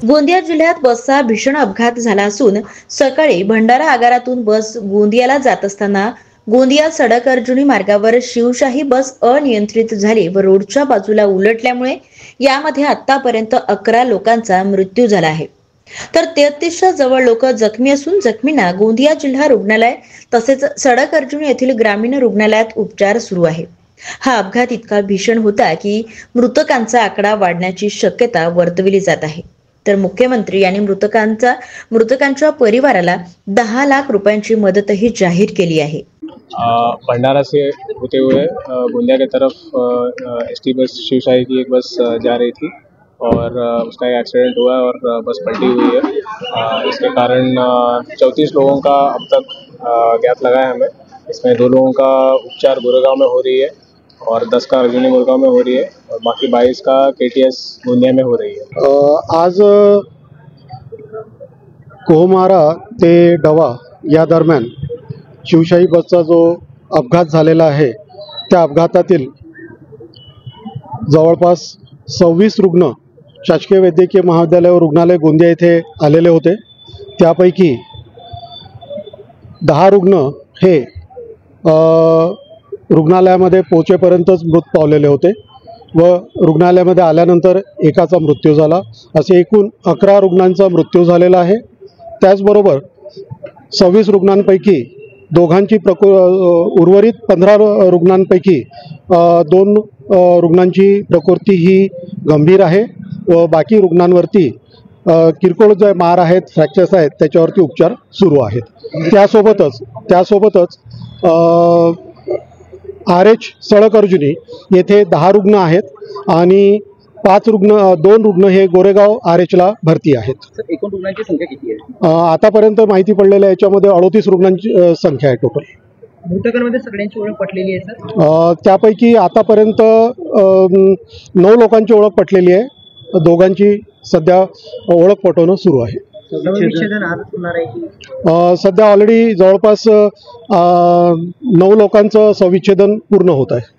गोंदिया जिल्ह्यात बसचा भीषण अपघात झाला असून सकाळी भंडारा आगारातून बस गोंदियाला जात असताना गोंदिया सडक अर्जुनी मार्गावर शिवशाही बस अनियंत्रित झाली व रोडच्या बाजूला उलटल्यामुळे यामध्ये आतापर्यंत 11 लोकांचा मृत्यू झाला आहे, तर 33च्या जवळ लोक जखमी असून जखमींना गोंदिया जिल्हा रुग्णालय तसेच सडक अर्जुनी येथील ग्रामीण रुग्णालयात उपचार सुरू आहे। हा अपघात इतका भीषण होता की मृतकांचा आकडा वाढण्याची शक्यता वर्तविली जात आहे, तर मुख्यमंत्री यांनी मृतकांच्या परिवाराला 10 लाख रुपयांची मदतही जाहीर केली आहे। भंडारा से होते हुए गोंदिया की तरफ एसटी बस शिवशाही की एक बस जा रही थी और उसका एक एक्सीडेंट हुआ और बस पलटी हुई है। इसके कारण 34 लोगों का अब तक ज्ञात लगा है हमें। इसमें 2 लोगों का उपचार गोरेगांव में हो रही है और 10 का अर्जुनी मुरगांव में हो रही है और बाकी 22 का केटीएस गोंदिया में हो रही है। आज कोहमारा ते डवा या दरम्यान शिवशाही बसचा जो अपघात झालेला आहे त्या अपघातातील जवळपास 26 रुग्ण शासकीय वैद्यकीय महाविद्यालय व रुग्णालय गोंदिया येथे आलेले होते। त्यापैकी 10 रुग्ण हे रुग्णालयामध्ये पोहोचेपर्यंतच मृत पावलेले होते व रुग्णालयामध्ये आल्यानंतर एकाचा मृत्यू झाला। असे एकूण 11 रुग्णांचा मृत्यू झालेला आहे। त्याचबरोबर 26 रुग्णांपैकी दोघांची उर्वरित 15 रुग्णांपैकी 2 रुग्णांची प्रकृती ही गंभीर आहे व बाकी रुग्णांवरती किरकोळ जे मार आहेत, फ्रॅक्चर्स आहेत, त्याच्यावरती उपचार सुरू आहेत। त्यासोबतच RH सडक अर्जुनी येथे 10 रुग्ण आहेत आणि 2 रुग्ण हे गोरेगाव RHला भरती आहेत। एकूण रुग्णांची संख्या किती आहे? आतापर्यंत माहिती पडलेल्या याच्यामध्ये 38 रुग्णांची संख्या आहे टोटल। मृतकांमध्ये सगळ्यांची ओळख पटलेली आहे सर? त्यापैकी आतापर्यंत 9 लोकांची ओळख पटलेली आहे। दोघांची सध्या ओळख पटवणं सुरू आहे। विच्छेदन आज होणार आहे? सध्या ऑलरेडी जवळपास 9 लोकांचं सविच्छेदन पूर्ण होत आहे।